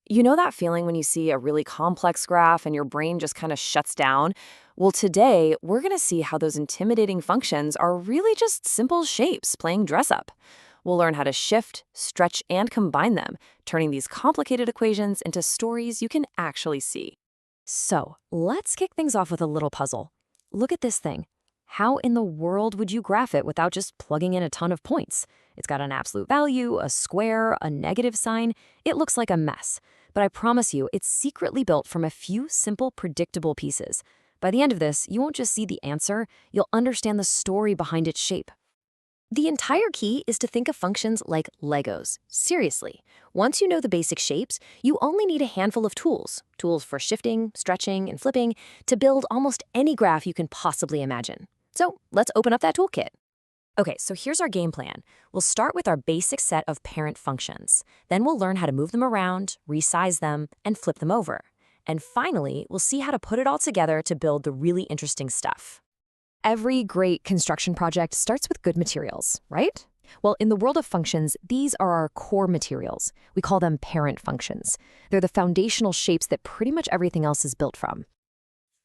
You know that feeling when you see a really complex graph and your brain just kind of shuts down? Well, today we're going to see how those intimidating functions are really just simple shapes playing dress up. We'll learn how to shift, stretch, and combine them, turning these complicated equations into stories you can actually see. So, let's kick things off with a little puzzle. Look at this thing. How in the world would you graph it without just plugging in a ton of points? It's got an absolute value, a square, a negative sign. It looks like a mess. But I promise you, it's secretly built from a few simple, predictable pieces. By the end of this, you won't just see the answer, you'll understand the story behind its shape. The entire key is to think of functions like Legos. Seriously. Once you know the basic shapes, you only need a handful of tools for shifting, stretching, and flipping, to build almost any graph you can possibly imagine. So let's open up that toolkit. Okay, so here's our game plan. We'll start with our basic set of parent functions. Then we'll learn how to move them around, resize them, and flip them over. And finally, we'll see how to put it all together to build the really interesting stuff. Every great construction project starts with good materials, right? Well, in the world of functions, these are our core materials. We call them parent functions. They're the foundational shapes that pretty much everything else is built from.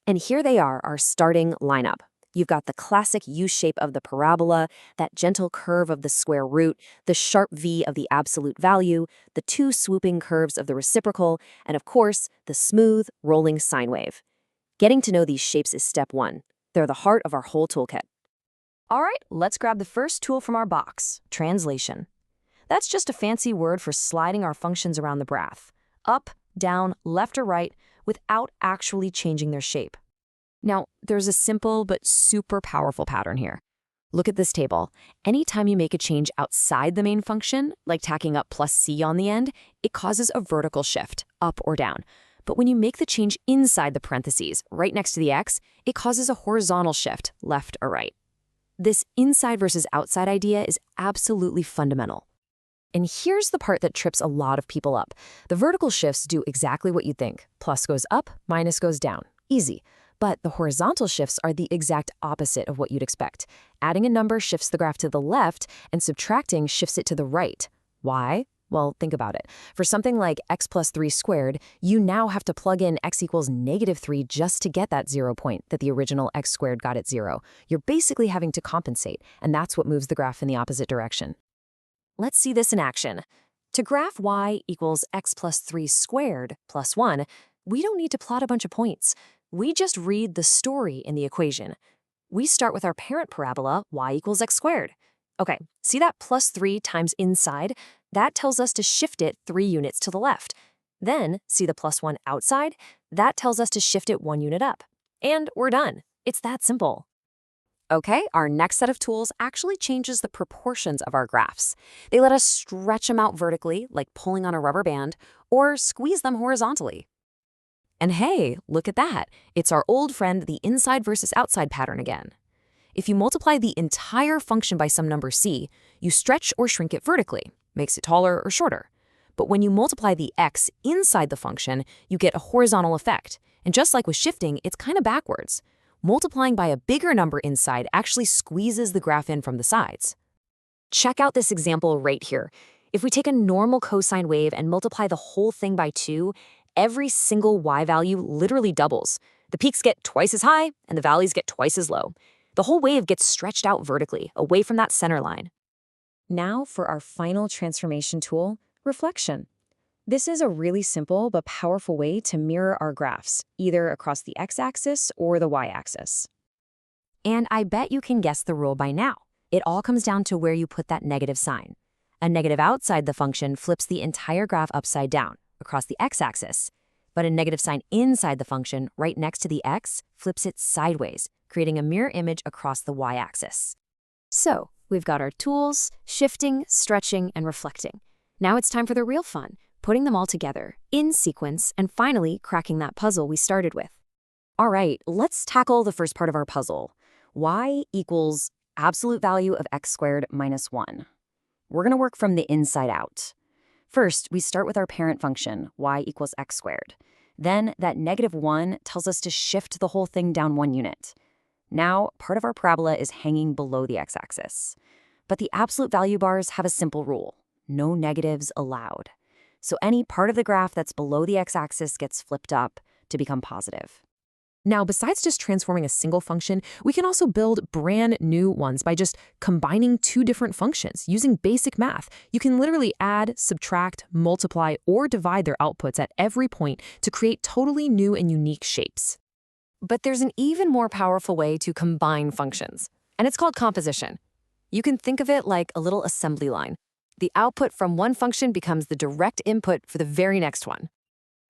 And here they are, our starting lineup. You've got the classic U shape of the parabola, that gentle curve of the square root, the sharp V of the absolute value, the two swooping curves of the reciprocal, and of course, the smooth, rolling sine wave. Getting to know these shapes is step one. They're the heart of our whole toolkit. All right, let's grab the first tool from our box, translation. That's just a fancy word for sliding our functions around the graph, up, down, left or right, without actually changing their shape. Now, there's a simple but super powerful pattern here. Look at this table. Anytime you make a change outside the main function, like tacking up plus c on the end, it causes a vertical shift, up or down. But when you make the change inside the parentheses, right next to the x, it causes a horizontal shift, left or right. This inside versus outside idea is absolutely fundamental. And here's the part that trips a lot of people up. The vertical shifts do exactly what you think. Plus goes up, minus goes down. Easy. But the horizontal shifts are the exact opposite of what you'd expect. Adding a number shifts the graph to the left, and subtracting shifts it to the right. Why? Well, think about it. For something like x plus 3 squared, you now have to plug in x equals -3 just to get that 0 point that the original x squared got at 0. You're basically having to compensate, and that's what moves the graph in the opposite direction. Let's see this in action. To graph y equals x plus 3 squared plus 1, we don't need to plot a bunch of points. We just read the story in the equation. We start with our parent parabola, y equals x squared. Okay, see that plus 3 times inside? That tells us to shift it 3 units to the left. Then, see the plus 1 outside? That tells us to shift it 1 unit up. And we're done. It's that simple. Okay, our next set of tools actually changes the proportions of our graphs. They let us stretch them out vertically, like pulling on a rubber band, or squeeze them horizontally. And hey, look at that. It's our old friend, the inside versus outside pattern again. If you multiply the entire function by some number c, you stretch or shrink it vertically, makes it taller or shorter. But when you multiply the x inside the function, you get a horizontal effect. And just like with shifting, it's kind of backwards. Multiplying by a bigger number inside actually squeezes the graph in from the sides. Check out this example right here. If we take a normal cosine wave and multiply the whole thing by 2, every single y value literally doubles. The peaks get twice as high, and the valleys get twice as low. The whole wave gets stretched out vertically, away from that center line. Now for our final transformation tool, reflection. This is a really simple but powerful way to mirror our graphs, either across the x-axis or the y-axis. And I bet you can guess the rule by now. It all comes down to where you put that negative sign. A negative outside the function flips the entire graph upside down, across the x-axis. But a negative sign inside the function, right next to the x, flips it sideways, creating a mirror image across the y-axis. So, we've got our tools, shifting, stretching, and reflecting. Now it's time for the real fun, putting them all together, in sequence, and finally cracking that puzzle we started with. All right, let's tackle the first part of our puzzle. Y equals absolute value of x squared minus 1. We're going to work from the inside out. First, we start with our parent function, y equals x squared. Then that -1 tells us to shift the whole thing down 1 unit. Now, part of our parabola is hanging below the x-axis. But the absolute value bars have a simple rule: no negatives allowed. So any part of the graph that's below the x-axis gets flipped up to become positive. Now, besides just transforming a single function, we can also build brand new ones by just combining two different functions using basic math. You can literally add, subtract, multiply, or divide their outputs at every point to create totally new and unique shapes. But there's an even more powerful way to combine functions, and it's called composition. You can think of it like a little assembly line. The output from one function becomes the direct input for the very next one.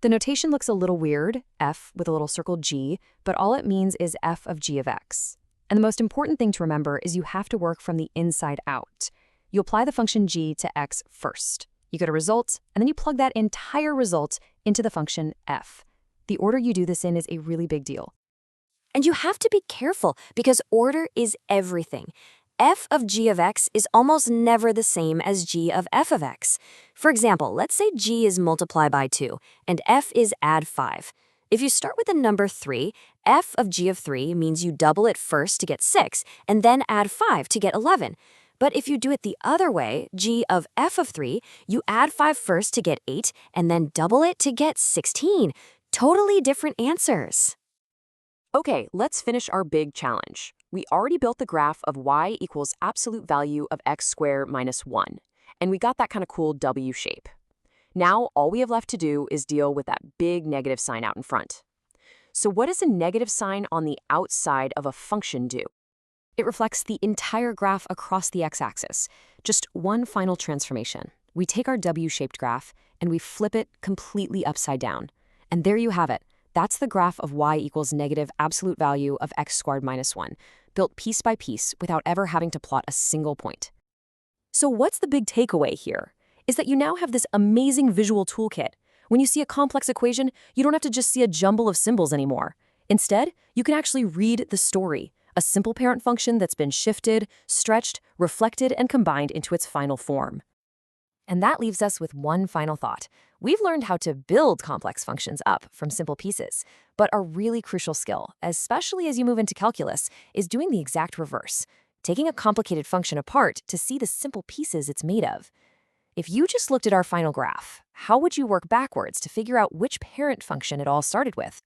The notation looks a little weird, f with a little circle g, but all it means is f of g of x. And the most important thing to remember is you have to work from the inside out. You apply the function g to x first. You get a result, and then you plug that entire result into the function f. The order you do this in is a really big deal. And you have to be careful because order is everything. F of g of x is almost never the same as g of f of x. For example, let's say g is multiply by 2 and f is add 5. If you start with the number 3, f of g of 3 means you double it first to get 6 and then add 5 to get 11. But if you do it the other way, g of f of 3, you add 5 first to get 8 and then double it to get 16. Totally different answers. Okay, let's finish our big challenge. We already built the graph of y equals absolute value of x squared minus 1, and we got that kind of cool W shape. Now, all we have left to do is deal with that big negative sign out in front. So what does a negative sign on the outside of a function do? It reflects the entire graph across the x-axis. Just one final transformation. We take our W-shaped graph and we flip it completely upside down. And there you have it. That's the graph of y equals negative absolute value of x squared minus 1, built piece by piece without ever having to plot a single point. So what's the big takeaway here? Is that you now have this amazing visual toolkit. When you see a complex equation, you don't have to just see a jumble of symbols anymore. Instead, you can actually read the story, a simple parent function that's been shifted, stretched, reflected, and combined into its final form. And that leaves us with one final thought. We've learned how to build complex functions up from simple pieces, but a really crucial skill, especially as you move into calculus, is doing the exact reverse, taking a complicated function apart to see the simple pieces it's made of. If you just looked at our final graph, how would you work backwards to figure out which parent function it all started with?